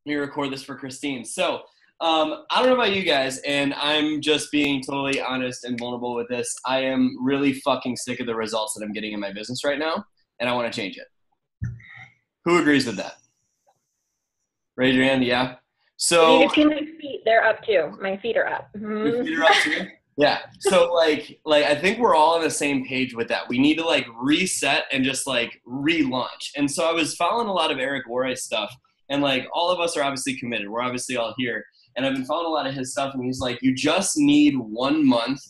me record this for Christine. So I don't know about you guys, and I'm just being totally honest and vulnerable with this. I am really fucking sick of the results that I'm getting in my business right now, and I want to change it. Who agrees with that? Raise your hand. Yeah. So you can see my feet. They're up too. My feet are up. your feet are up too? Yeah. So like I think we're all on the same page with that. We need to like reset and just like relaunch. And so I was following a lot of Eric Worre stuff, and like all of us are obviously committed. We're obviously all here. And I've been following a lot of his stuff, and he's like, you just need 1 month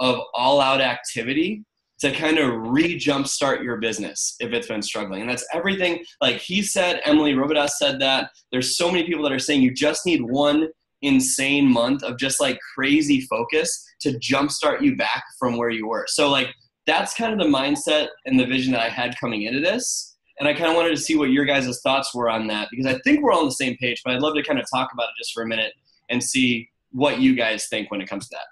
of all out activity to kind of re-jumpstart your business if it's been struggling. And that's everything. Like he said, Emily Robidas said that. There's so many people that are saying you just need one insane month of just like crazy focus to jumpstart you back from where you were. So like that's kind of the mindset and the vision that I had coming into this. And I kind of wanted to see what your guys' thoughts were on that, because I think we're all on the same page, but I'd love to kind of talk about it just for a minute and see what you guys think when it comes to that.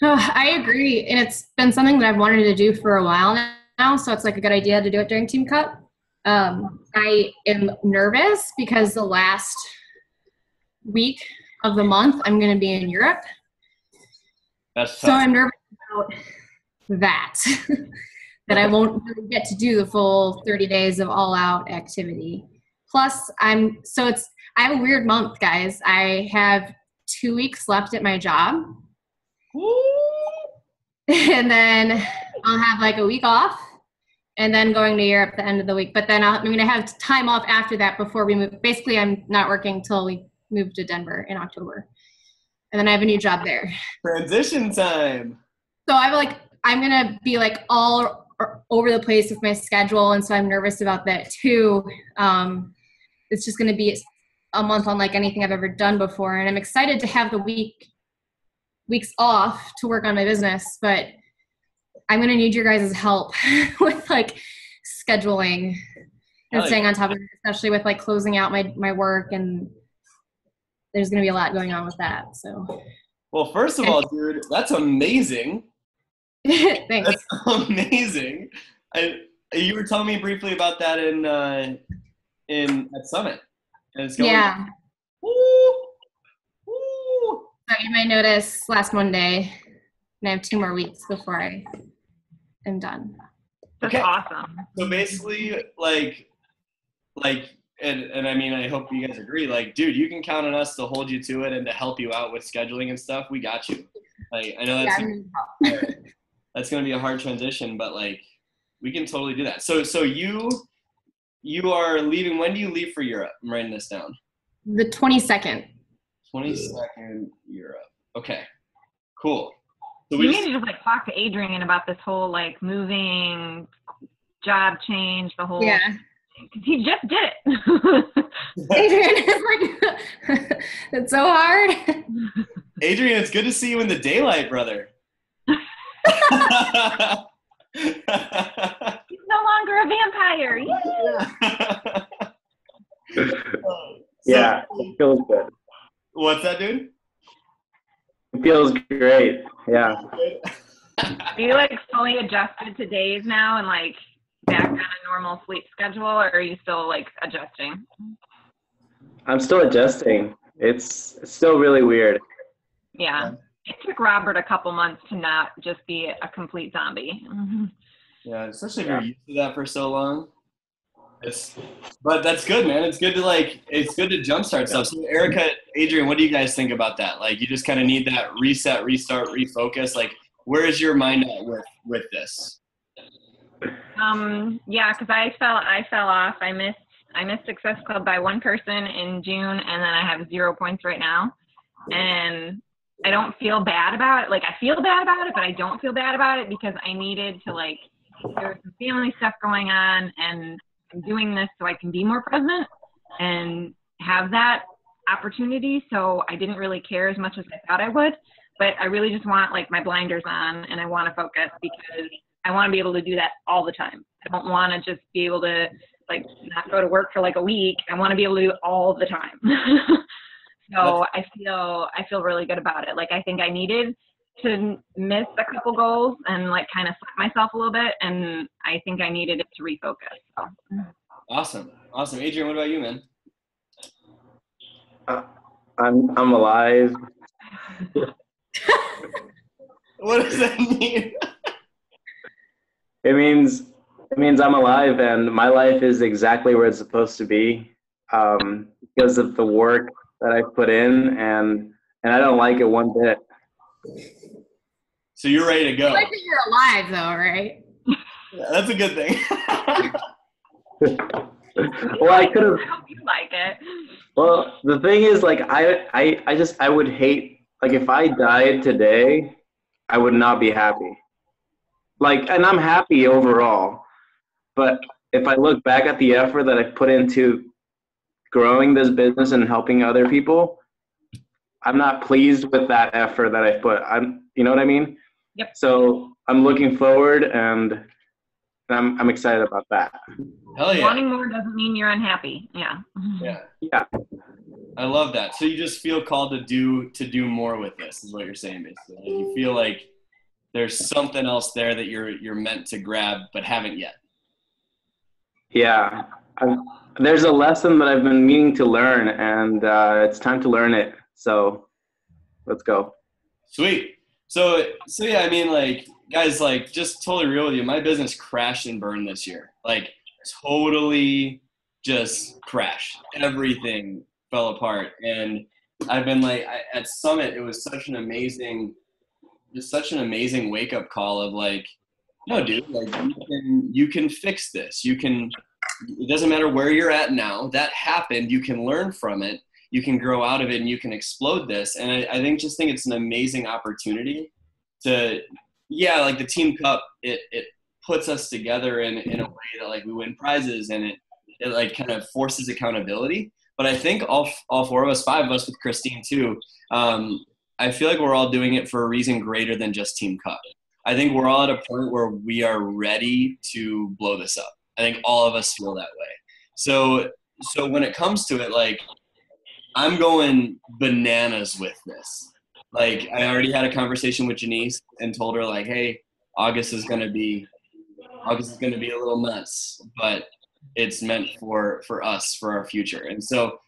I agree. And it's been something that I've wanted to do for a while now. So it's like a good idea to do it during Team Cup. I am nervous because the last week of the month, I'm going to be in Europe. That's tough. So I'm nervous about that, that I won't really get to do the full 30 days of all out activity. Plus I have a weird month, guys. I have 2 weeks left at my job. And then I'll have like a week off and then going to Europe at the end of the week. But then I'm going to have time off after that before we move. Basically, I'm not working until we move to Denver in October. And then I have a new job there. Transition time. So I'm going to be like all over the place with my schedule. And so I'm nervous about that too. It's just going to be a month unlike anything I've ever done before. And I'm excited to have the weeks off to work on my business, but I'm going to need your guys' help with like scheduling and staying on top of it, especially with like closing out my work, and there's going to be a lot going on with that. So, well, first of all, dude, that's amazing. Thanks. That's amazing. You were telling me briefly about that at Summit. And it's going, yeah. Woo! So you might notice last Monday, and I have 2 more weeks before I am done. That's awesome. So basically, and I mean, I hope you guys agree, like, dude, you can count on us to hold you to it and to help you out with scheduling and stuff. We got you. Like, I know that's going to be a hard transition, but like, we can totally do that. So you are leaving. When do you leave for Europe? I'm writing this down. The 22nd. 22nd Europe. Okay, cool. So we need to just like talk to Adrian about this whole like moving, job change, the whole. Yeah. Because he just did it. Adrian is like, it's so hard. Adrian, it's good to see you in the daylight, brother. He's no longer a vampire. Yeah, it feels good. What's that, dude? It feels great. Yeah. Are you like fully adjusted to days now and like back on a normal sleep schedule, or are you still like adjusting? I'm still adjusting. It's still really weird. Yeah. It took Robert a couple months to not just be a complete zombie. Yeah, especially if you're used to that for so long. But that's good, man. It's good to jumpstart stuff. So Erica, Adrian, what do you guys think about that? Like, you just kind of need that reset, restart, refocus. Like, where is your mind at with this? Yeah, because I fell off. I missed Success Club by 1 person in June, and then I have 0 points right now. And I don't feel bad about it. Like, I feel bad about it, but I don't feel bad about it because I needed to, like, there was some family stuff going on, and I'm doing this so I can be more present and have that opportunity. So I didn't really care as much as I thought I would, but I really just want like my blinders on, and I want to focus because I want to be able to do that all the time. I don't want to just be able to like not go to work for like a week. I want to be able to do it all the time. So I feel really good about it. Like, I think I needed to miss a couple goals and like kind of slap myself a little bit, and I think I needed it to refocus. So. Awesome. Adrian, what about you, man? I'm alive. What does that mean? It means I'm alive, and my life is exactly where it's supposed to be, because of the work that I put in, and I don't like it one bit. So you're ready to go. I like that you're alive, though, right? Yeah, that's a good thing. Well, I could have. I hope you like it. Well, the thing is, like, I would hate, like, if I died today, I would not be happy. Like, and I'm happy overall, but if I look back at the effort that I put into growing this business and helping other people, I'm not pleased with that effort that I put. You know what I mean? Yep. So I'm looking forward, and I'm excited about that. Hell yeah. Wanting more doesn't mean you're unhappy. Yeah. Yeah. I love that. So you just feel called to do more with this, is what you're saying, basically. Like you feel like there's something else there that you're meant to grab but haven't yet. Yeah. There's a lesson that I've been meaning to learn, and it's time to learn it. So let's go. Sweet. So yeah, I mean, like, guys, like, just totally real with you, my business crashed and burned this year. Like, totally just crashed. Everything fell apart. And I've been like, at Summit, it was such an amazing wake-up call of like, no, dude, like, you can fix this. It doesn't matter where you're at now. That happened. You can learn from it. You can grow out of it, and you can explode this. And I think it's an amazing opportunity to, yeah, like the Team Cup, it puts us together in a way that, like, we win prizes, and it like kind of forces accountability. But I think all four of us, five of us with Christine too, I feel like we're all doing it for a reason greater than just Team Cup. I think we're all at a point where we are ready to blow this up. I think all of us feel that way. So when it comes to it, like, I'm going bananas with this. Like, I already had a conversation with Janice and told her, like, hey, August is going to be a little nuts, but it's meant for us, for our future. And so,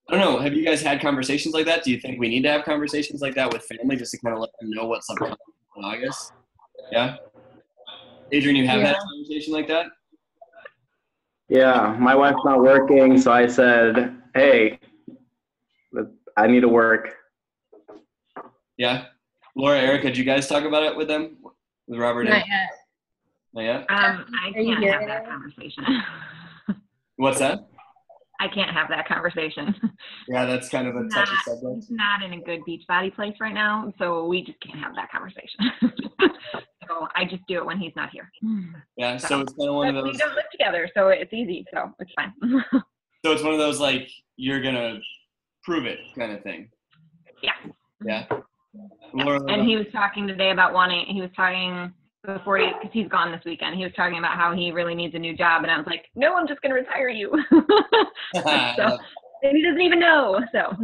I don't know, have you guys had conversations like that? Do you think we need to have conversations like that with family just to kind of let them know what's up in August? Yeah? Adrian, you have had a conversation like that? Yeah, my wife's not working, so I said, hey, I need to work. Yeah. Laura, Erica, did you guys talk about it with them? With Robert? Not yet. Not yet? I can't have that conversation. What's that? I can't have that conversation. Yeah, that's kind of a touchy subject. He's not in a good Beachbody place right now, so we just can't have that conversation. So I just do it when he's not here. Yeah, so it's kind of one of those. We don't live together, so it's easy, so it's fine. So it's one of those, like, you're going to prove it kind of thing. Yeah. Yeah. Yeah. And he was talking today about before because he's gone this weekend, he was talking about how he really needs a new job, and I was like, no, I'm just going to retire you. So, and he doesn't even know, so.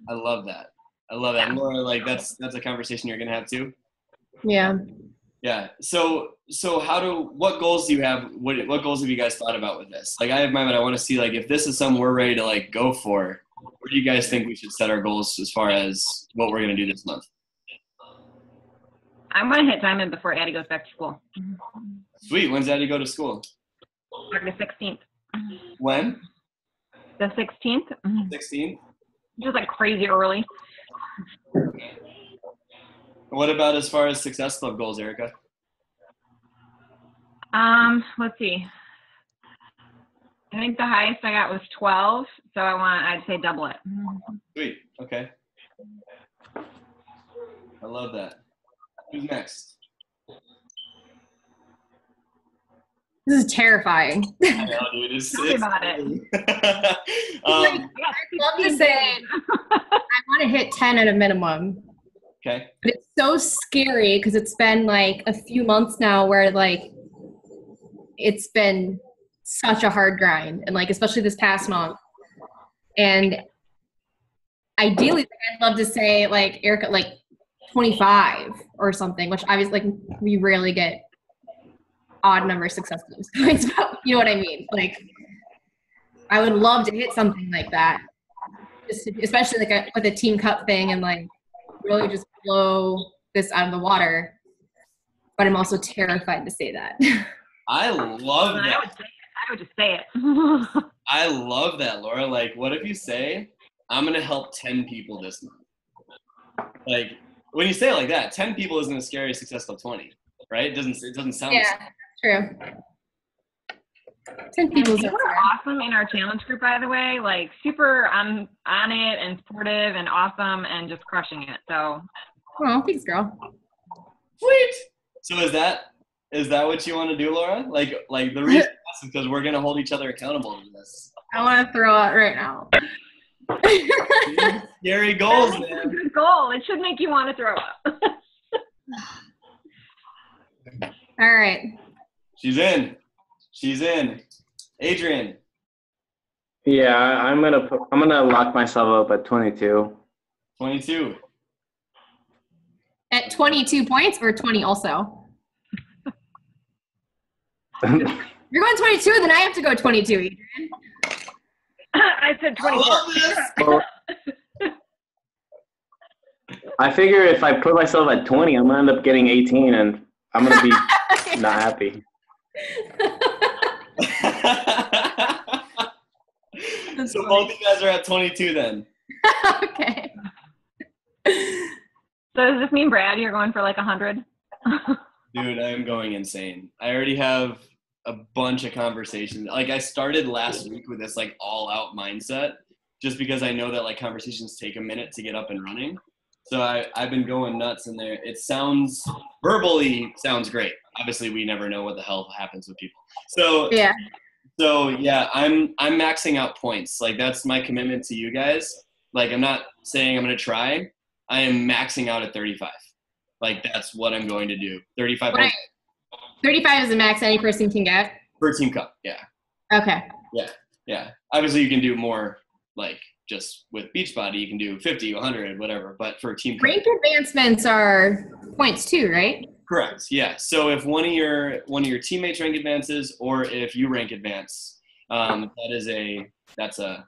I love that. Yeah. And Laura, like, that's a conversation you're going to have too? Yeah. Yeah. So what goals do you have? What goals have you guys thought about with this? Like, I have mine, but I want to see, like, if this is something we're ready to, like, go for, where do you guys think we should set our goals as far as what we're going to do this month? I want to hit Diamond before Addie goes back to school. Sweet. When's Addie go to school? August 16th. When? The 16th. 16th? Just like crazy early. What about as far as Success Club goals, Erica? Let's see. I think the highest I got was 12, so I'd say double it. Sweet. Okay. I love that. Who's next? This is terrifying. I know, dude. Tell me about it. I'd love to say I want to hit 10 at a minimum. Okay. But it's so scary because it's been like a few months now where, like, it's been such a hard grind, and, like, especially this past month. And ideally, I'd love to say, like, Erica, like 25 or something, which obviously, like, we rarely get odd number of success club points, but you know what I mean? Like, I would love to hit something like that, especially like with a team cup thing and like really just blow this out of the water. But I'm also terrified to say that. I love that. I would just say it. I love that, Laura. Like, what if you say, I'm going to help 10 people this month? Like, when you say it like that, 10 people isn't as scary as Success Club 20, right? It doesn't sound true. 10 people are awesome in our challenge group, by the way. Like, super on it and supportive and awesome and just crushing it. So, oh, thanks, girl. Sweet. So is that what you want to do, Laura? Like the reason is because we're gonna hold each other accountable to this. I want to throw out right now. Scary goals, man. It's a good goal. It should make you want to throw up. All right. She's in. Adrian. Yeah, I'm gonna lock myself up at 22. 22. At 22 points or 20 also? You're going 22, then I have to go 22, Adrian. I said 24. I figure if I put myself at 20, I'm gonna end up getting 18, and I'm gonna be not happy. So both of you guys are at 22 then. Okay. So does this mean, Brad, you're going for like 100? Dude, I am going insane. I already have a bunch of conversations. Like, I started last week with this like all out mindset just because I know that like conversations take a minute to get up and running. So I've been going nuts in there. It verbally sounds great. Obviously we never know what the hell happens with people. So yeah, I'm maxing out points. Like, that's my commitment to you guys. Like, I'm not saying I'm going to try. I am maxing out at 35. Like, that's what I'm going to do. 35 points. 35 is the max any person can get? For Team Cup, yeah. Okay. Yeah. Obviously, you can do more, like, just with Beachbody. You can do 50, 100, whatever. But for Team Cup. Rank advancements are points too, right? Correct, yeah. So if one of your teammates rank advances, or if you rank advance, that's a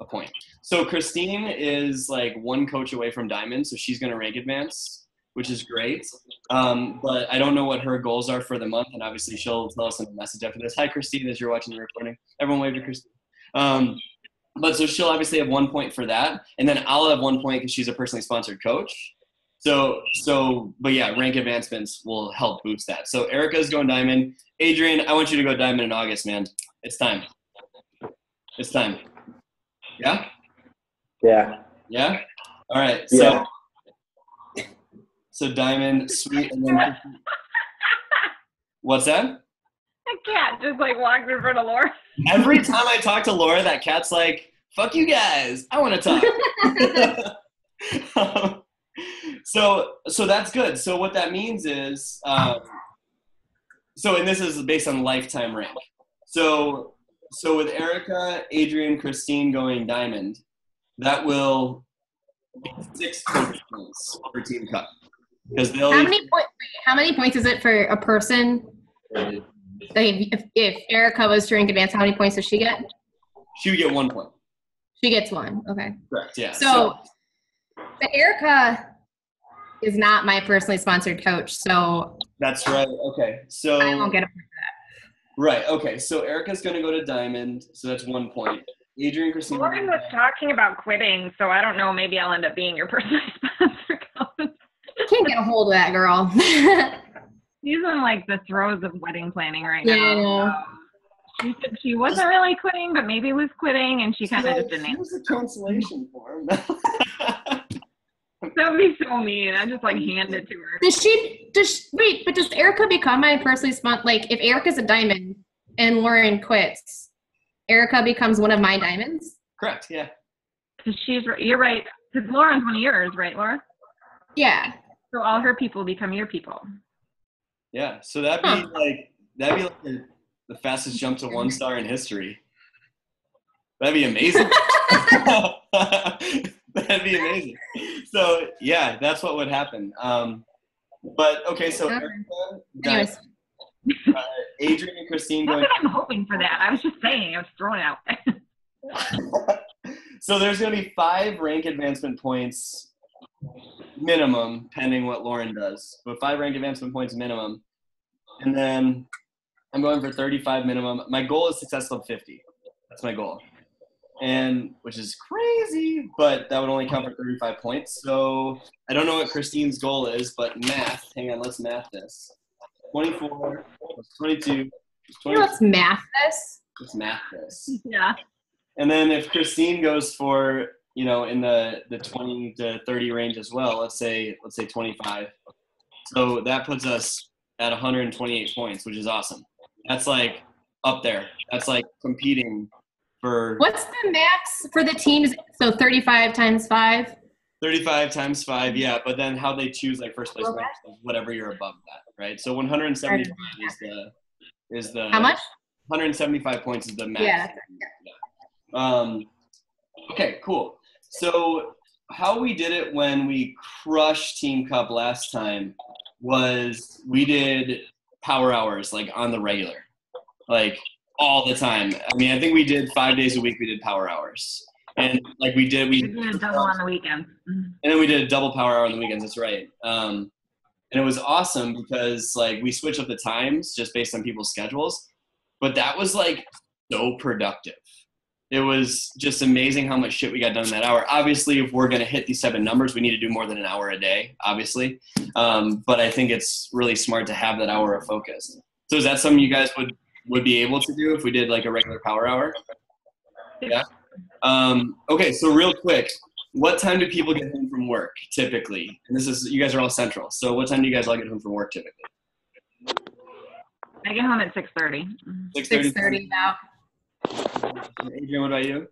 point. So Christine is like one coach away from Diamond, so she's going to rank advance, which is great. But I don't know what her goals are for the month, and obviously she'll tell us in the message after this. Hi, Christine, as you're watching the recording. Everyone wave to Christine. But so she'll obviously have 1 point for that, and then I'll have 1 point because she's a personally sponsored coach. But yeah, rank advancements will help boost that. So Erica's going Diamond. Adrian, I want you to go Diamond in August, man. It's time. Yeah? Yeah? All right. Yeah. So Diamond, sweet, and then what's that? A cat just like walked in front of Laura. Every time I talk to Laura, that cat's like, fuck you guys. I want to talk. So that's good. So what that means is, and this is based on lifetime rank. So with Erica, Adrian, Christine going Diamond, that will be 6 coach points for Team Cup. Because how many points is it for a person? If Erica was to rank advance, how many points does she get? She would get 1 point. She gets 1. Okay. Correct. Yeah. So Erica is not my personally sponsored coach, so that's right. Okay. So I won't get a point for that. Right. Okay. So Erica's going to go to Diamond, so that's 1 point. Adrian, Christine. Lauren was talking about quitting, so I don't know. Maybe I'll end up being your personally sponsored coach. Can't get a hold of that girl. She's in like the throes of wedding planning right now. She said she wasn't really quitting, but maybe was quitting, and she kind of just didn't. Here's a consolation form. That would be so mean. I just like hand it to her. Does Erica become my personally sponsored? Like, if Erica's a Diamond and Lauren quits, Erica becomes one of my Diamonds? Correct. Yeah. You're right. Because Lauren's one of yours, right, Laura? Yeah. So all her people become your people. Yeah. So that'd be like the fastest jump to 1 star in history. That'd be amazing. That'd be amazing. So yeah, that's what would happen. But okay, so Erica, Adrian and Christine Not going. that I'm hoping for that. I was just saying. I was throwing it out there. So there's going to be 5 rank advancement points minimum, pending what Lauren does. But 5 rank advancement points minimum. And then I'm going for 35 minimum. My goal is Success Club 50. That's my goal. And which is crazy, but that would only count for 35 points. So I don't know what Christine's goal is, but math. Hang on, let's math this. 24 plus 22 plus 20. Let's math this. Let's math this. Yeah. And then if Christine goes for, in the 20 to 30 range as well, let's say 25. So that puts us at 128 points, which is awesome. That's like up there. That's like competing for. What's the max for the teams? So 35 times 5? 35 times 5, yeah. But then how they choose like first place, Okay. whatever you're above that, right? So 175 is the. How much? 175 points is the max. Yeah. Okay, cool. So how we did it when we crushed Team Cup last time was we did power hours like on the regular, like all the time. I mean, I think we did 5 days a week. We did power hours, and like we did a double on the weekends. and then we did a double power hour on the weekends. That's right. And it was awesome because like we switched up the times just based on people's schedules, but that was like so productive. It was just amazing how much shit we got done in that hour. Obviously, if we're going to hit these 7 numbers, we need to do more than an hour a day, obviously. But I think it's really smart to have that hour of focus. So is that something you guys would be able to do if we did like a regular power hour? Yeah. Okay, so real quick, what time do people get home from work typically? And this is, you guys are all central. So what time do you guys all get home from work typically? I get home at 6:30. 6:30 now. Adrian, what about you?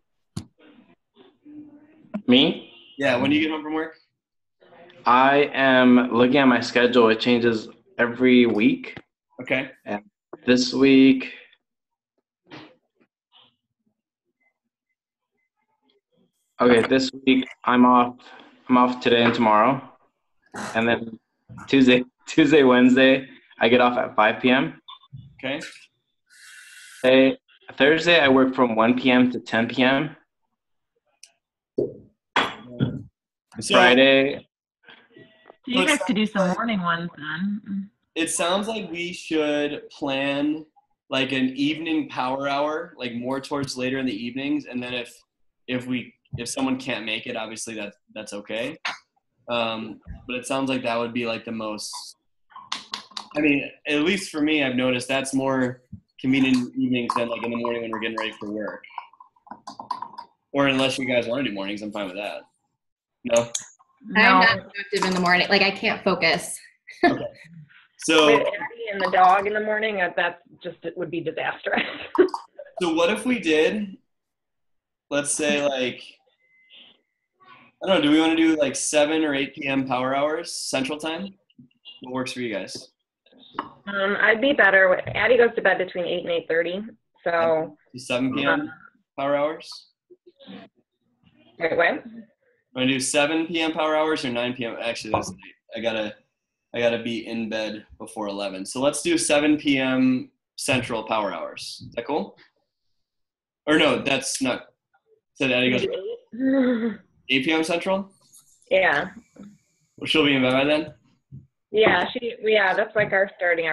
Me? Yeah, when do you get home from work? I am looking at my schedule. It changes every week. Okay. And this week, this week I'm off today and tomorrow. And then Tuesday, Wednesday, I get off at 5 p.m. Okay. Thursday, I work from 1 p.m. to 10 p.m. Friday. You guys could do some morning ones then. It sounds like we should plan like an evening power hour, like more towards later in the evenings. And then if someone can't make it, obviously that's okay. But it sounds like that would be like the most, I mean, at least for me, I've noticed that's more convenient in evenings than like in the morning when we're getting ready for work. Or unless you guys want to do mornings, I'm fine with that. No? I'm not productive in the morning. Like I can't focus. Okay. So With Abby and the dog in the morning, it would be disastrous. So what if we did, let's say like, I don't know, do we want to do like 7 or 8 p.m. power hours Central Time? What works for you guys? I'd be better with Addie goes to bed between 8 and 8:30. So 7 p.m. power hours? wait, what? Want to do 7 p.m. power hours or 9 p.m.? Actually, that's late. I gotta be in bed before 11. So let's do 7 p.m. Central power hours. Is that cool? Or no, that's not. So Addie goes 8 p.m. Central? Yeah. Well, she'll be in bed by then? Yeah, that's like our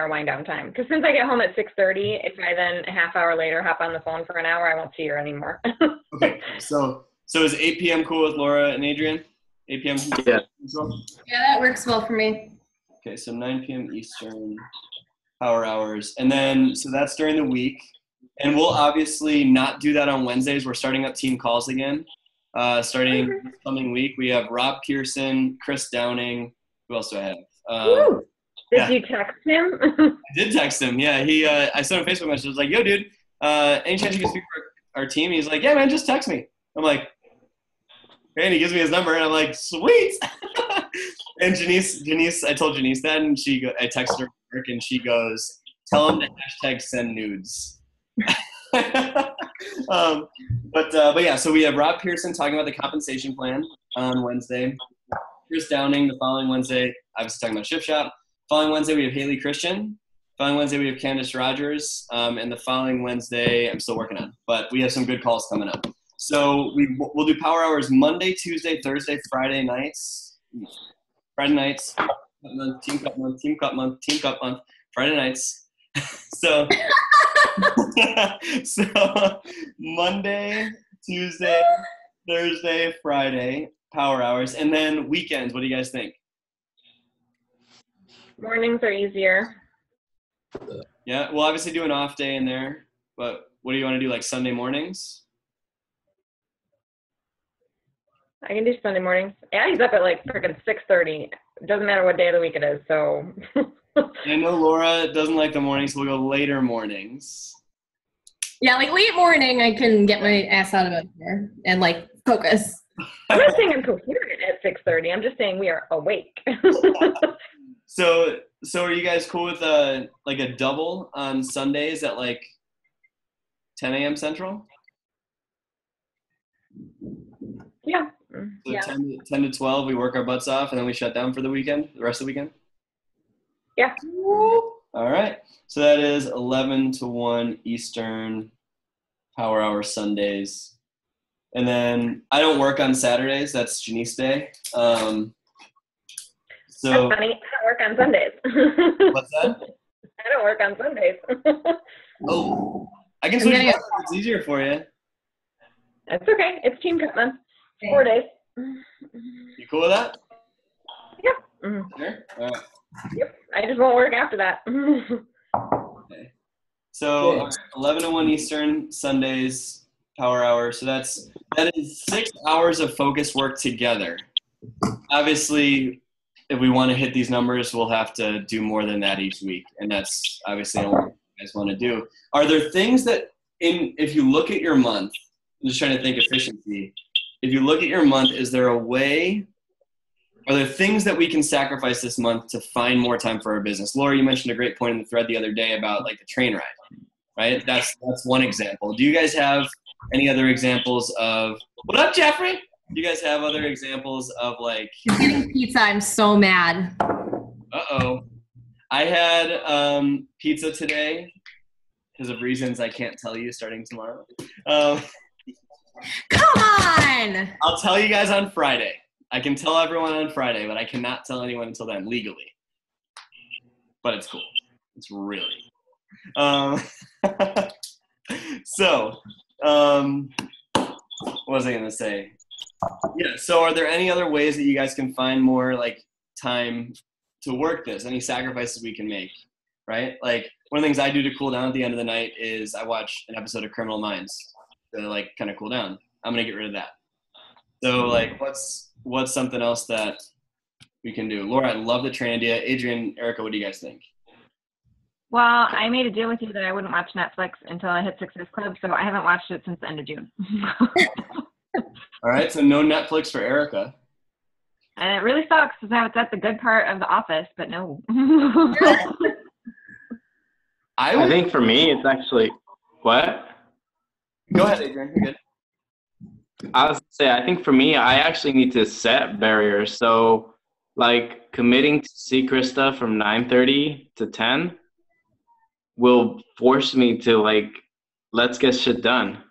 wind down time. Because since I get home at 6:30, if I then a half hour later hop on the phone for an hour, I won't see her anymore. Okay, so is 8 p.m. cool with Laura and Adrian? 8 p.m. Yeah. Central? Yeah, that works well for me. Okay, so 9 p.m. Eastern power hours. And then, so that's during the week. And we'll obviously not do that on Wednesdays. We're starting up team calls again. Starting this coming week, we have Rob Pearson, Chris Downing. Who else do I have? Did you text him? I did text him. Yeah, I sent him a Facebook message. I was like, yo, dude, any chance you can speak for our team? He's like, yeah, man, just text me. I'm like, okay, and he gives me his number, and I'm like, sweet. And Janice, I told Janice that, and I texted her work, and she goes, tell him to hashtag send nudes. But yeah, so we have Rob Pearson talking about the compensation plan on Wednesday. Chris Downing the following Wednesday, obviously talking about Shift Shop. Following Wednesday, we have Haley Christian Following Wednesday, we have Candace Rogers. And the following Wednesday, I'm still working on. But we have some good calls coming up. So we'll do power hours Monday, Tuesday, Thursday, Friday nights. Friday nights, team cup month, Friday nights. So, so Monday, Tuesday, Thursday, Friday, power hours. And then weekends, what do you guys think? Mornings are easier. Yeah, we'll obviously do an off day in there, but what do you want to do, like Sunday mornings? I can do Sunday mornings. Yeah, he's up at like freaking 6:30. It doesn't matter what day of the week it is, so. I know Laura doesn't like the mornings, so we'll go later mornings. Yeah, like late morning, I can get my ass out of bed here and like focus. I'm not saying I'm coherent at 6:30. I'm just saying we are awake. So are you guys cool with like a double on Sundays at like 10 a.m. Central? Yeah. So Yeah. 10 to 12, we work our butts off, and then we shut down for the weekend, the rest of the weekend? Yeah. All right. So that is 11 to 1 Eastern, power hour Sundays. And then I don't work on Saturdays. That's Janice Day. So That's funny. I don't work on Sundays. what's that? I don't work on Sundays. Oh, I can switch it up if it's easier for you. That's okay. It's team cut month. 4 days. You cool with that? Yep. Mhm. Sure. All right. Yep. I just won't work after that. Okay. So all right, 11 to 1 Eastern, Sundays, power hour. So that is 6 hours of focused work together. Obviously, if we want to hit these numbers, we'll have to do more than that each week. And that's obviously what you guys want to do. Are there things that if you look at your month, I'm just trying to think efficiency. If you look at your month, are there things that we can sacrifice this month to find more time for our business? Laura, you mentioned a great point in the thread the other day about like the train ride, right? That's one example. Do you guys have any other examples of, what up, Jeffrey? Do you guys have other examples of like? He's getting pizza. I'm so mad. Uh-oh. I had pizza today because of reasons I can't tell you starting tomorrow. Come on! I'll tell you guys on Friday. I can tell everyone on Friday, but I cannot tell anyone until then legally. But it's cool. It's really. So, what was I going to say? Yeah, so are there any other ways that you guys can find more like time to work this? Any sacrifices we can make, right? Like one of the things I do to cool down at the end of the night is I watch an episode of Criminal Minds to like kind of cool down. I'm going to get rid of that. So like what's something else that we can do? Laura, I love the train idea. Adrian, Erica, what do you guys think? Well, I made a deal with you that I wouldn't watch Netflix until I hit Success Club, so I haven't watched it since the end of June. All right, so no Netflix for Erica. And it really sucks because now it's at the good part of The Office, but no. I think for me, it's actually what? Go ahead, Adrian. You're good. I was say I think for me, I actually need to set barriers. So, like committing to see Krista from 9:30 to 10 will force me to like let's get shit done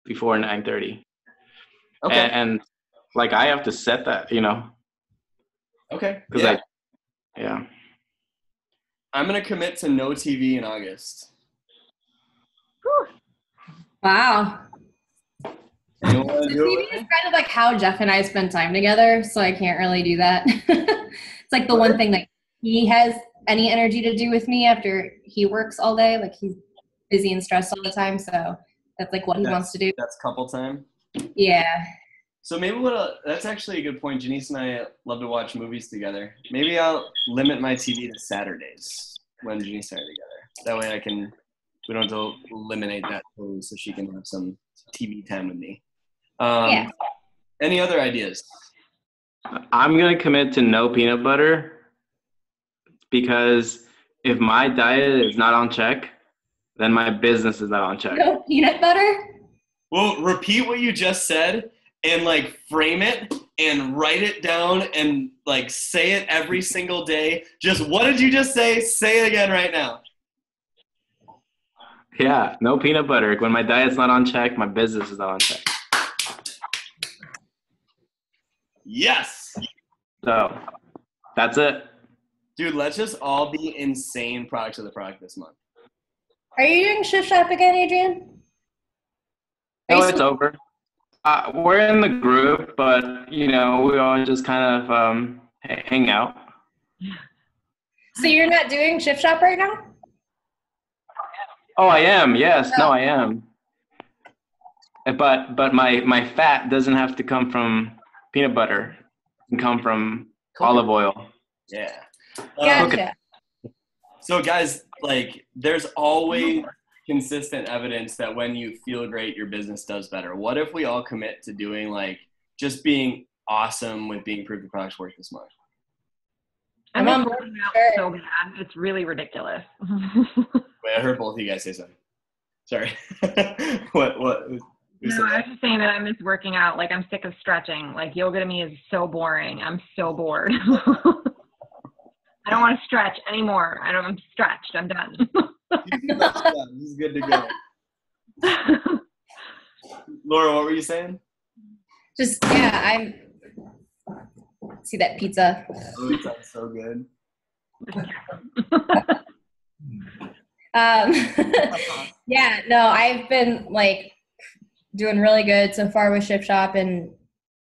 before 9:30. Okay. And like I have to set that, you know. Okay. Yeah. Yeah. I'm gonna commit to no TV in August. Wow. You wanna do TV it? is kind of like how Jeff and I spend time together, so I can't really do that. It's like the one thing that he has any energy to do with me after he works all day. Like he's busy and stressed all the time, so that's like what he wants to do. That's couple time. Yeah. So maybe that's actually a good point. Janice and I love to watch movies together. Maybe I'll limit my TV to Saturdays when Janice and I are together. That way we don't have to eliminate that totally so she can have some TV time with me. Yeah. Any other ideas? I'm going to commit to no peanut butter because if my diet is not on check, then my business is not on check. No peanut butter? Well, repeat what you just said and like frame it and write it down and like say it every single day. Just what did you just say? Say it again right now. Yeah, no peanut butter. When my diet's not on check, my business is not on check. Yes. So that's it. Dude, let's just all be insane products of the product this month. Are you doing Shift Shop again, Adrian? No, it's over. We're in the group, but we all just kind of hang out. So you're not doing Shift Shop right now? Oh, I am. Yes. No, I am. But my fat doesn't have to come from peanut butter. It can come from olive oil. Yeah. Gotcha. So guys, like, there's always consistent evidence that when you feel great, your business does better. What if we all commit to doing, like, just being awesome with being Prove the Product's work this month? I'm working out so bad. It's really ridiculous. Wait, I heard both of you guys say something. Sorry. What? No, I was just saying that I miss working out. Like, I'm sick of stretching. Like, yoga to me is so boring. I'm so bored. I don't want to stretch anymore. I'm stretched. I'm done. This is good to go. Laura, what were you saying? Just, yeah, see that pizza. Oh, it sounds so good. Yeah, no, I've been like doing really good so far with Shift Shop, and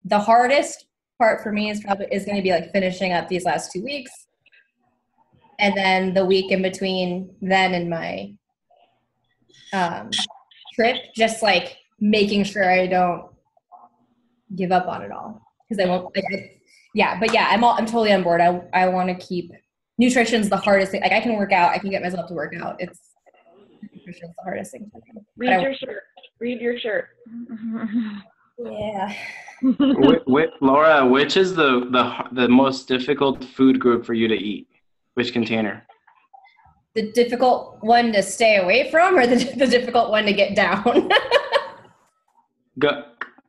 the hardest part for me is going to be like finishing up these last 2 weeks, and then the week in between then and my trip, just like making sure I don't give up on it all, because I won't. I'm totally on board. I want to keep nutrition's the hardest thing. Like, I can work out, I can get myself to work out. Nutrition's the hardest thing for me. Read your shirt. Yeah. With Laura, which is the most difficult food group for you to eat? Which container? The difficult one to stay away from, or the difficult one to get down?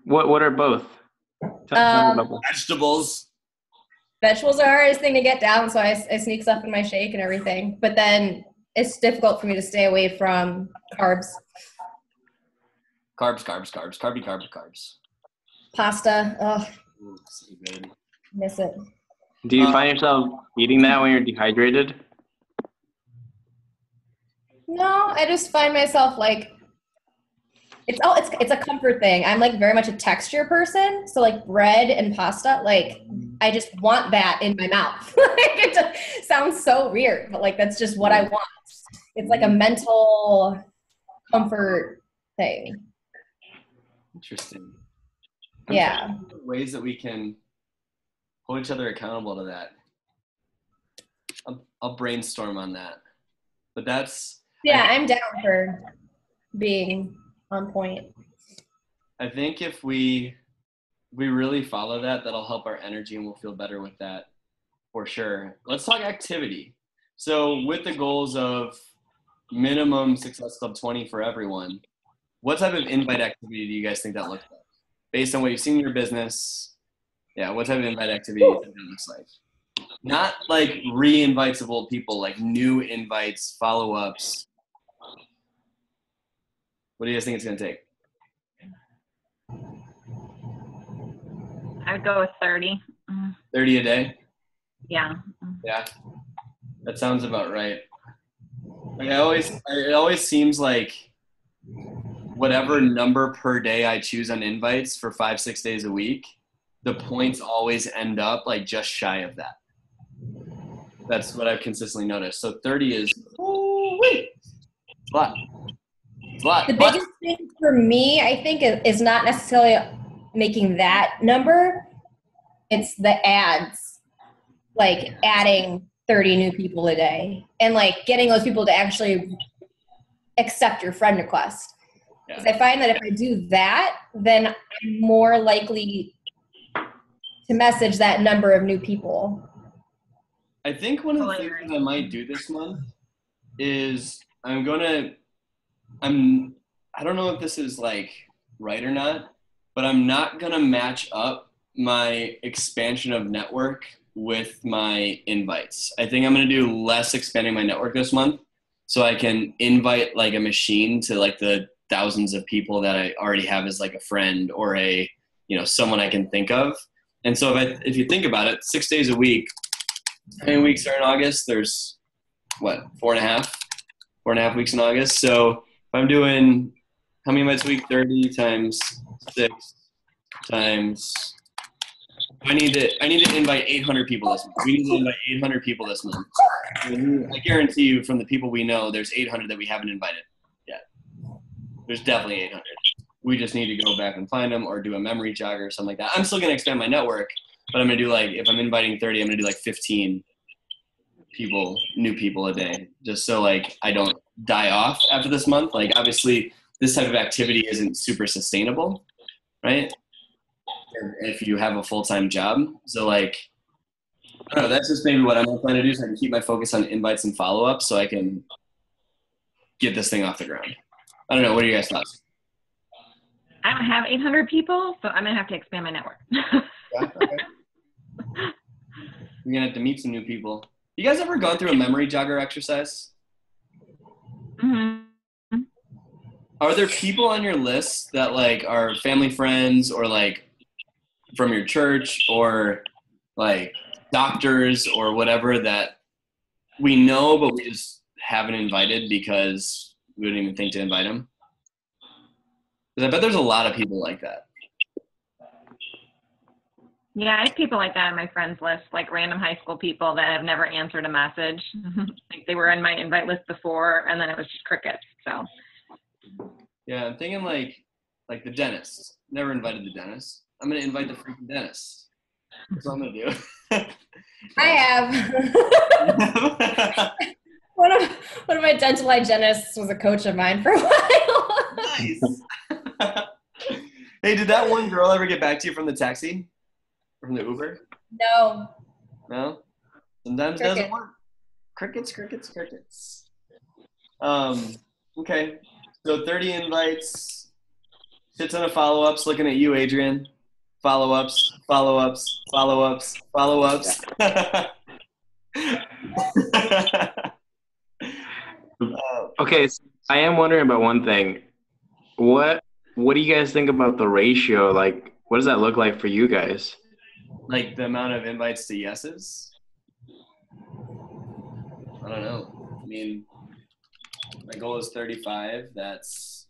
What are both? Tell me about Vegetables. Vegetables are the hardest thing to get down, so I sneak stuff in my shake and everything. But then it's difficult for me to stay away from carbs. Carbs. Pasta. Oh, Ooh, so good. miss it. Do you find yourself eating that when you're dehydrated? No, I just find myself like it's a comfort thing. I'm like very much a texture person, so like bread and pasta, like I just want that in my mouth. It just sounds so weird, but like that's just what I want. It's like a mental comfort thing. Interesting. Yeah. Ways that we can hold each other accountable to that. I'll brainstorm on that. But that's... Yeah, I'm down for being on point. I think if we really follow that, that'll help our energy and we'll feel better with that for sure. Let's talk activity. So with the goals of minimum Success Club 20 for everyone, what type of invite activity do you guys think that looks like? Based on what you've seen in your business, yeah, what type of invite activity do you think that looks like? Not like re-invites of old people, like new invites, follow-ups. What do you guys think it's going to take? I would go with 30. 30 a day? Yeah. Yeah. That sounds about right. Like it always seems like whatever number per day I choose on invites for 5-6 days a week, the points always end up like just shy of that. That's what I've consistently noticed. So 30 is a lot. It's a lot. The biggest thing for me, I think, is not necessarily making that number. It's the ads, like adding 30 new people a day and like getting those people to actually accept your friend request. Because I find that if I do that, then I'm more likely to message that number of new people. I think one of the things that I might do this month is I don't know if this is like right or not, but I'm not going to match up my expansion of network with my invites. I think I'm going to do less expanding my network this month so I can invite like a machine to like the thousands of people that I already have as like a friend or a, someone I can think of. And so if you think about it, 6 days a week, how many weeks are in August? There's what, 4.5 weeks in August. So if I'm doing, how many invites a week? 30 times 6 times, I need to invite 800 people this month. We need to invite 800 people this month. I guarantee you from the people we know, there's 800 that we haven't invited yet. There's definitely 800. We just need to go back and find them or do a memory jog or something like that. I'm still going to expand my network, but I'm going to do like, if I'm inviting 30, I'm going to do like 15 people, new people a day, just so like I don't die off after this month. Like obviously this type of activity isn't super sustainable, right? If you have a full-time job. So like, I don't know, that's just maybe what I'm planning to do so I can keep my focus on invites and follow-ups so I can get this thing off the ground. I don't know. What are you guys' thoughts? I don't have 800 people, so I'm going to have to expand my network. Yeah, okay. You're going to have to meet some new people. You guys ever gone through a memory jogger exercise? Mm-hmm. Are there people on your list that like are family friends or like from your church or like doctors or whatever that we know but we just haven't invited because we wouldn't even think to invite them? Because I bet there's a lot of people like that. Yeah, I have people like that on my friends list, like random high school people that have never answered a message. Like they were on my invite list before, and then it was just crickets. So. Yeah, I'm thinking like the dentist. Never invited the dentist. I'm gonna invite the freaking dentist. That's what I'm gonna do. I have. One of my dental hygienists was a coach of mine for a while. Nice. Hey, did that one girl ever get back to you from the taxi? From the Uber? No. No? Sometimes it doesn't work. Crickets. Okay. So 30 invites, shit ton of follow-ups. Looking at you, Adrian. Follow-ups. Okay, so I am wondering about one thing. What do you guys think about the ratio? Like, what does that look like for you guys? Like the amount of invites to yeses? I don't know. I mean, my goal is 35. Is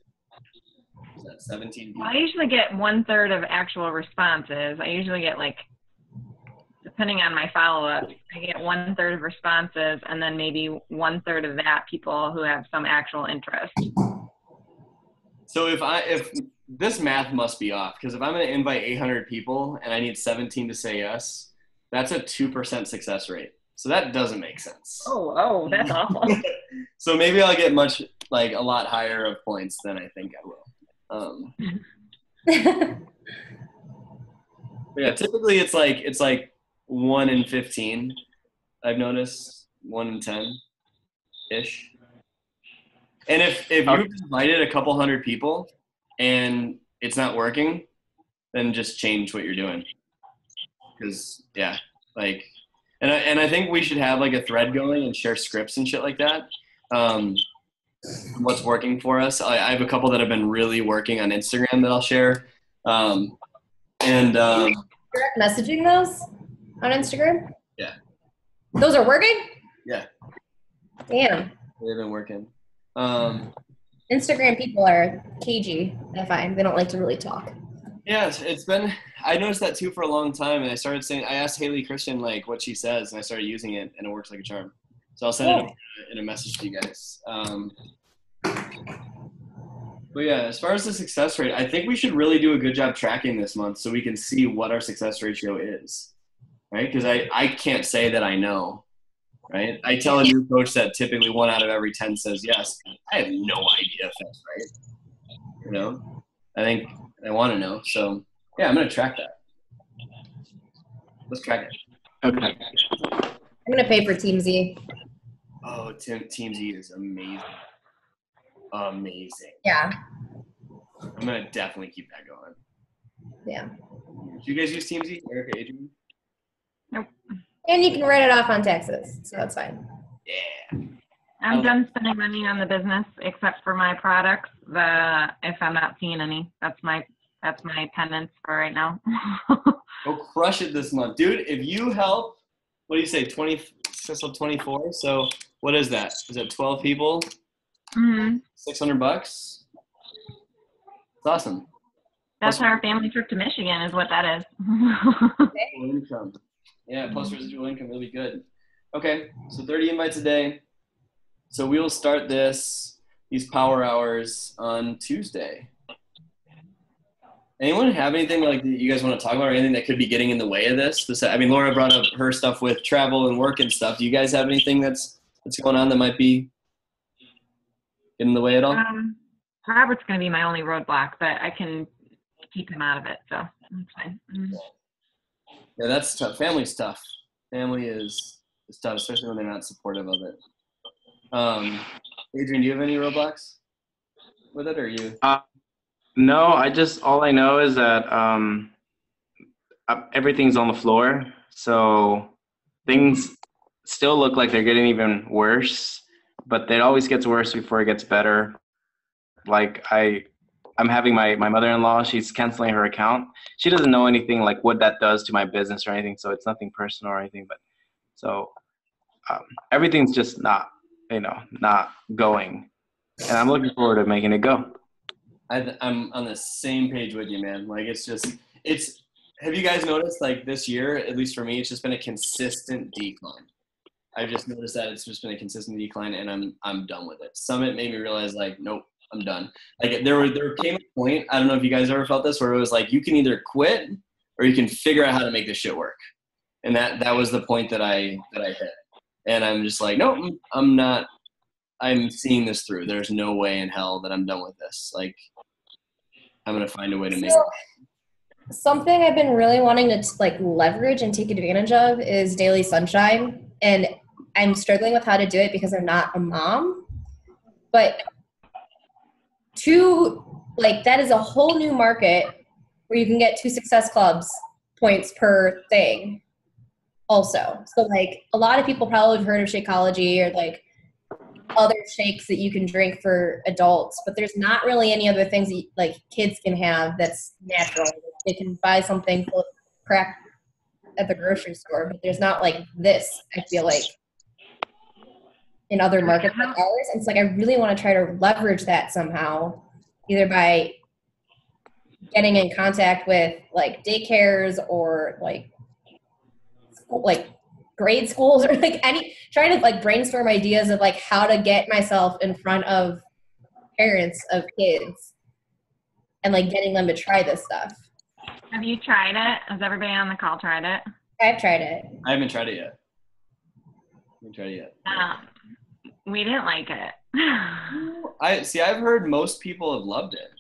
that 17 people? Well, I usually get 1/3 of actual responses. I usually get like, depending on my follow-up, I get 1/3 of responses, and then maybe 1/3 of that people who have some actual interest. So if this math must be off, because if I'm going to invite 800 people and I need 17 to say yes, that's a 2% success rate. So that doesn't make sense. Oh, that's awful. So maybe I'll get a lot higher of points than I think I will. But yeah, typically it's like 1 in 15. I've noticed 1 in 10-ish. And if you've invited a couple hundred people and it's not working, then just change what you're doing. Because and I think we should have like a thread going and share scripts and shit like that. What's working for us? I have a couple that have been really working on Instagram that I'll share. Direct messaging those on Instagram? Yeah. Those are working? Yeah. Damn. They've been working. Instagram people are cagey, I find. They don't like to really talk. Yeah, I noticed that too for a long time, and I asked Haley Christian like what she says, and I started using it, and it works like a charm. So I'll send it in a message to you guys. But yeah, as far as the success rate, I think we should really do a good job tracking this month so we can see what our success ratio is, right? Because I can't say that I know, right? I tell a new coach that typically 1 out of every 10 says yes. I have no idea if that's right. I think I want to know. So yeah, I'm going to track that. Let's track it. Okay. I'm going to pay for Team Z. Oh, Team Z is amazing. Amazing. Yeah. I'm going to definitely keep that going. Yeah. Do you guys use Team Z? Erica, Adrian? Nope. And you can write it off on taxes, so that's fine. Yeah. I'm done spending money on the business except for my products. If I'm not seeing any, that's my penance for right now. Go crush it this month, dude. If you help, what do you say, 20, fiscal 24? So what is that? Is that 12 people? Mm-hmm. $600? It's awesome. That's our family trip to Michigan is what that is. Income. Yeah, plus residual income, really good. Okay, so 30 invites a day. So we will start these power hours on Tuesday. Anyone have anything like that you guys want to talk about, or anything that could be getting in the way of this? I mean, Laura brought up her stuff with travel and work and stuff. Do you guys have anything that's going on that might be getting in the way at all? Robert's going to be my only roadblock, but I can keep him out of it, so that's fine. Mm-hmm. Yeah, that's tough. Family's tough. Family is tough, especially when they're not supportive of it. Adrian, do you have any roadblocks with it, or you? No, all I know is that everything's on the floor, so things still look like they're getting even worse, but it always gets worse before it gets better. Like I'm having my mother-in-law, she's canceling her account. She doesn't know anything like what that does to my business or anything, so it's nothing personal or anything, but so everything's just not going, and I'm looking forward to making it go. I'm on the same page with you, man. Like have you guys noticed, like, this year, at least for me, it's just been a consistent decline. I've just noticed that it's just been a consistent decline, and I'm done with it. Summit made me realize, like, nope, I'm done. Like, there came a point, I don't know if you guys ever felt this, where it was like, you can either quit or you can figure out how to make this shit work. And that was the point that I hit. And I'm just like, nope, I'm not. I'm seeing this through. There's no way in hell that I'm done with this. Like, I'm going to find a way to make it. Something I've been really wanting to leverage and take advantage of is Daily Sunshine. And I'm struggling with how to do it because I'm not a mom. But that is a whole new market where you can get 2 Success Clubs points per thing also. So a lot of people probably have heard of Shakeology or other shakes that you can drink for adults, but there's not really any other things that kids can have that's natural. They can buy something full of crap at the grocery store, but there's not this, I feel like, in other markets like ours. And it's I really want to try to leverage that somehow, either by getting in contact with daycares or grade schools or trying to brainstorm ideas of how to get myself in front of parents of kids and getting them to try this stuff. Have you tried it? Has everybody on the call tried it? I've tried it. I haven't tried it yet. We didn't like it. I've heard most people have loved it.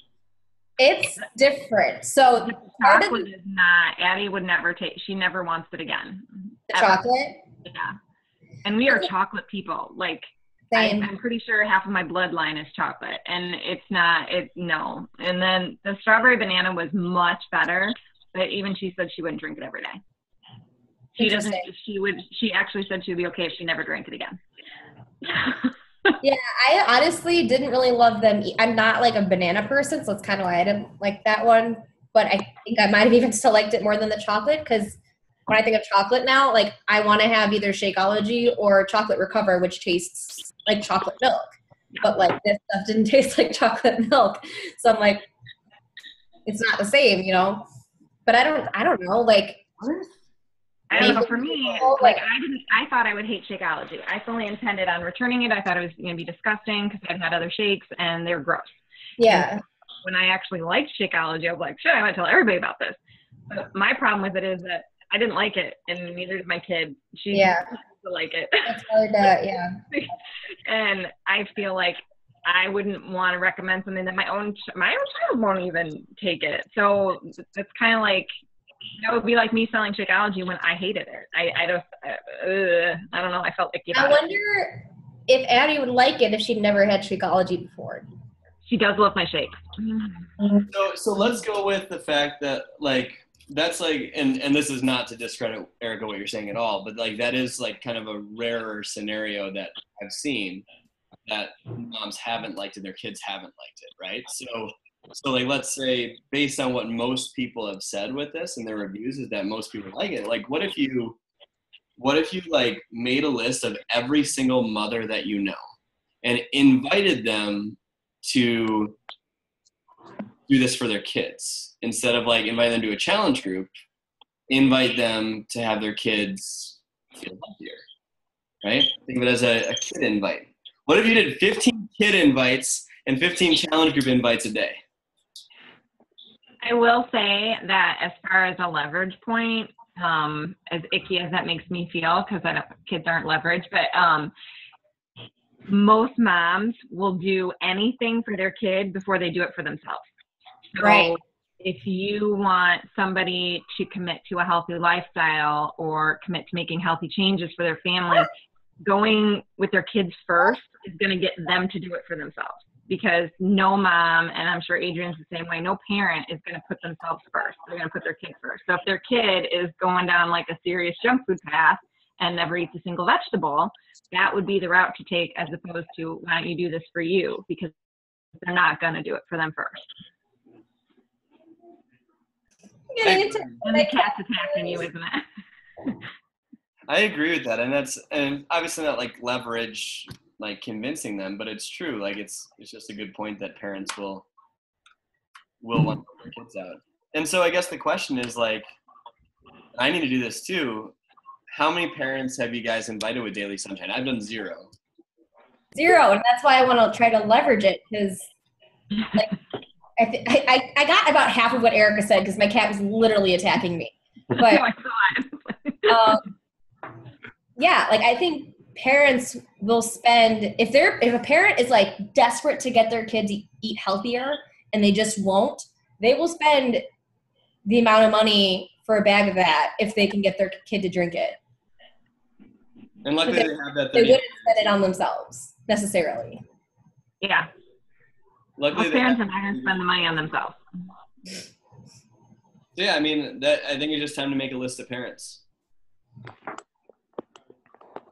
It's different. So the chocolate is not. Addie would never take. She never wants it again. The chocolate. Yeah, and we are chocolate people. I'm pretty sure half of my bloodline is chocolate, and it's not. No. And then the strawberry banana was much better, but even she said she wouldn't drink it every day. She doesn't. She actually said she'd be okay if she never drank it again. Yeah, I honestly didn't really love them. I'm not a banana person, so it's kind of why I didn't like that one. But I think I might have even still liked it more than the chocolate, because when I think of chocolate now, I want to have either Shakeology or Chocolate Recover, which tastes like chocolate milk. But this stuff didn't taste like chocolate milk, so I'm it's not the same, But I don't know, I don't know. For me, I thought I would hate Shakeology. I fully intended on returning it. I thought it was going to be disgusting because I'd had other shakes and they were gross. Yeah. And when I actually liked Shakeology, I was like, shit, I want to tell everybody about this. But my problem with it is that I didn't like it, and neither did my kid. She didn't like it. That's hard to, yeah. And I feel like I wouldn't want to recommend something that my own child won't even take it. So it's kind of that would be like me selling Shakeology when I hated it. I don't know. I felt icky about it. I wonder if Addie would like it if she'd never had Shakeology before. She does love my shakes. So let's go with the fact that that's and this is not to discredit Erica what you're saying at all, but that is kind of a rarer scenario that I've seen. that moms haven't liked it, their kids haven't liked it, right? So like, let's say based on what most people have said with this and their reviews is that most people like it. Like, what if you like made a list of every single mother that you know and invited them to do this for their kids instead of like inviting them to a challenge group, invite them to have their kids feel healthier, right? Think of it as a kid invite. What if you did 15 kid invites and 15 challenge group invites a day? I will say that as far as a leverage point, as icky as that makes me feel, because kids aren't leverage, but most moms will do anything for their kid before they do it for themselves. So Right. if you want somebody to commit to a healthy lifestyle or commit to making healthy changes for their family, going with their kids first is going to get them to do it for themselves. Because no mom, and I'm sure Adrian's the same way, no parent is going to put themselves first. They're going to put their kid first. So if their kid is going down like a serious junk food path and never eats a single vegetable, that would be the route to take, as opposed to, why don't you do this for you? Because they're not going to do it for them first. Getting into And the cat's attacking you, isn't it? I agree with that, and obviously not like leverage, like convincing them, but it's true. Like it's just a good point that parents will want to put their kids out. And so I guess the question is like, I need to do this too. How many parents have you guys invited with Daily Sunshine? I've done 0. 0, and that's why I want to try to leverage it, because like I got about half of what Erica said because my cat was literally attacking me. But I saw it. yeah, like I think parents will spend, if a parent is like desperate to get their kid to eat healthier and they just won't, they will spend the amount of money for a bag of that if they can get their kid to drink it. And luckily they have that. They wouldn't spend it on themselves necessarily. Yeah. Luckily Most parents are not going to spend the money on themselves. Yeah, I mean, that I think it's just time to make a list of parents.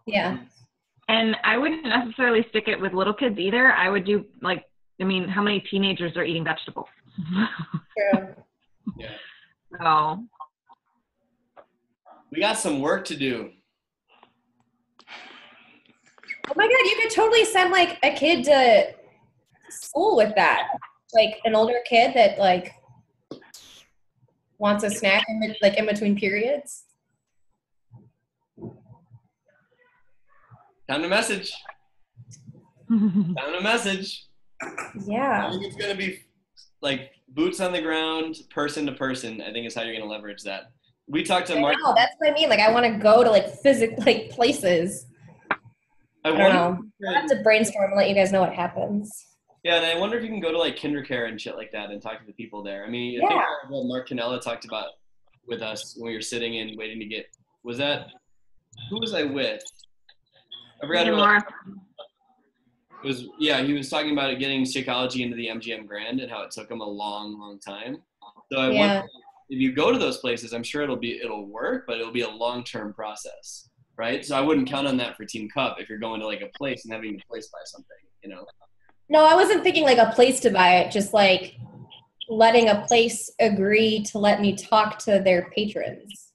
Yeah. And I wouldn't necessarily stick it with little kids either. I would do like, I mean, how many teenagers are eating vegetables? True. Yeah. So We got some work to do. Oh my God, you could totally send like a kid to school with that. Like an older kid that like wants a snack in between periods. Time to message. Time to message. Yeah. I think it's going to be like boots on the ground, person to person. I think is how you're going to leverage that. We talked to Mark. No, that's what I mean. Like I want to go to like like places. I don't know. I'll have to brainstorm and let you guys know what happens. Yeah, and I wonder if you can go to like KinderCare and shit like that and talk to the people there. I mean, I think what Mark Canella talked about with us when we were sitting and waiting to get, who was I with? I forgot who it was. He was talking about it getting Shakeology into the MGM Grand and how it took him a long, long time. So I wonder if you go to those places, I'm sure it'll work, but it'll be a long-term process, right? So I wouldn't count on that for Team Cup if you're going to like a place and having a place buy something, you know? No, I wasn't thinking like a place to buy it, just like letting a place agree to let me talk to their patrons.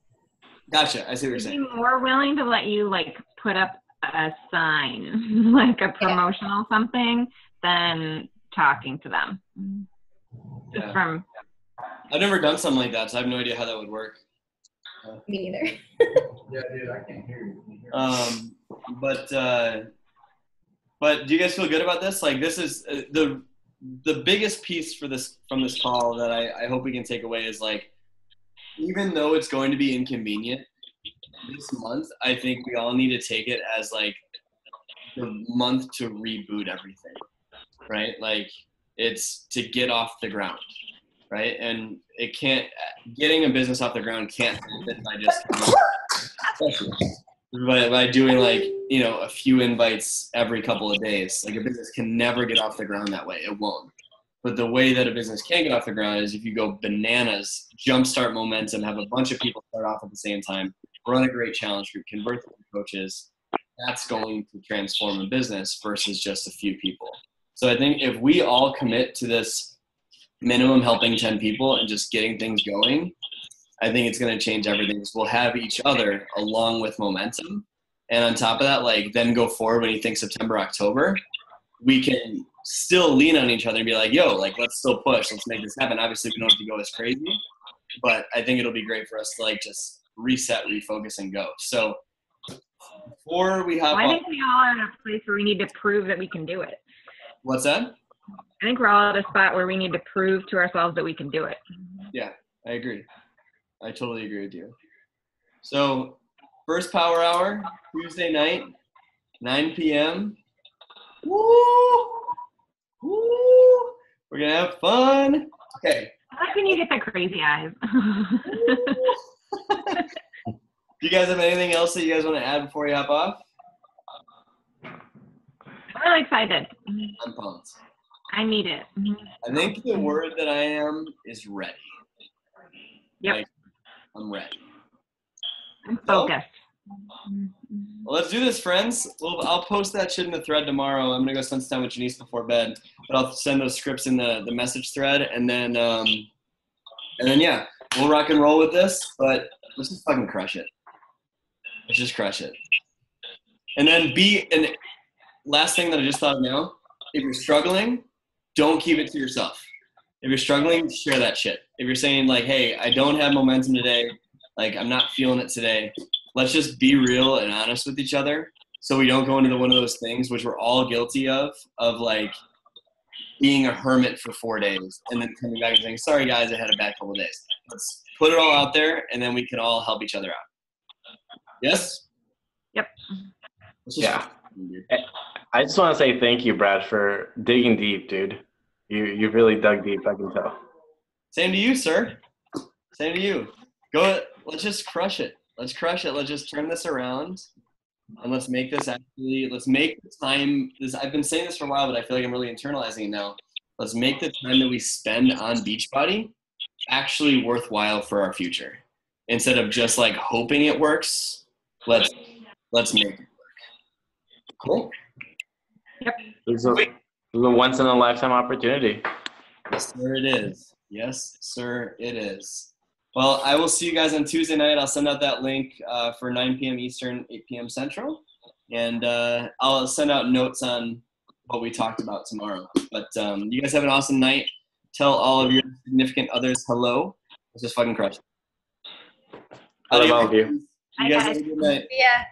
Gotcha. I see what you're saying. I'd be more willing to let you like put up a sign, like a promotional something, than talking to them. Just from. I've never done something like that, so I have no idea how that would work. Me neither. Yeah, dude, I can't hear you. But do you guys feel good about this? Like, this is the biggest piece from this call that I hope we can take away is like, even though it's going to be inconvenient this month, I think we all need to take it as like the month to reboot everything, right? Like, it's to get off the ground, right? And getting a business off the ground can't happen by just by doing like, you know, a few invites every couple of days. Like a business can never get off the ground that way. It won't. But the way that a business can get off the ground is if you go bananas, jumpstart momentum, have a bunch of people start off at the same time, run a great challenge group, convert them to coaches, that's going to transform a business versus just a few people. So I think if we all commit to this minimum helping 10 people and just getting things going, I think it's going to change everything. We'll have each other along with momentum. And on top of that, like, then go forward when you think September, October, we can still lean on each other and be like, yo, like, let's still push. Let's make this happen. Obviously, we don't have to go as crazy, but I think it'll be great for us to, like, just reset, refocus, and go. So before we hop I on, think we all are in a place where we need to prove that we can do it. what's that? I think we're all at a spot where we need to prove to ourselves that we can do it. Yeah, I agree. I totally agree with you. So first power hour, Tuesday night, 9 p.m. Woo! Woo! We're going to have fun. Okay. I like when you get the crazy eyes. Do you guys have anything else that you guys want to add before you hop off? I'm really excited. I'm pumped. I need it. I think the word that I am is ready. Yep. Like, I'm ready. I'm focused. Well, let's do this, friends. I'll post that shit in the thread tomorrow. I'm gonna go spend some time with Janice before bed, but I'll send those scripts in the message thread, and then yeah, we'll rock and roll with this. But let's just fucking crush it. Let's just crush it. And then and last thing that I just thought of now: if you're struggling, don't keep it to yourself. If you're struggling, share that shit. If you're saying like, hey, I don't have momentum today, like I'm not feeling it today, let's just be real and honest with each other so we don't go into one of those things which we're all guilty of like being a hermit for 4 days and then coming back and saying, sorry guys, I had a bad couple of days. Let's put it all out there and then we can all help each other out. Yes? Yep. Yeah. I just want to say thank you, Brad, for digging deep, dude. You've really dug deep, I can tell. Same to you, sir. Same to you. Let's just crush it. Let's crush it. Let's just turn this around and let's make this let's make the time, I've been saying this for a while, but I feel like I'm really internalizing it now. Let's make the time that we spend on Beachbody actually worthwhile for our future. Instead of just like hoping it works, let's make it work. Cool? Yep. It's a once in a lifetime opportunity. Yes, sir, it is. Yes, sir, it is. Well, I will see you guys on Tuesday night. I'll send out that link for 9 p.m. Eastern, 8 p.m. Central. And I'll send out notes on what we talked about tomorrow. But you guys have an awesome night. Tell all of your significant others hello. Let's just fucking crush it. I love all of you. You guys have a good night. Yeah.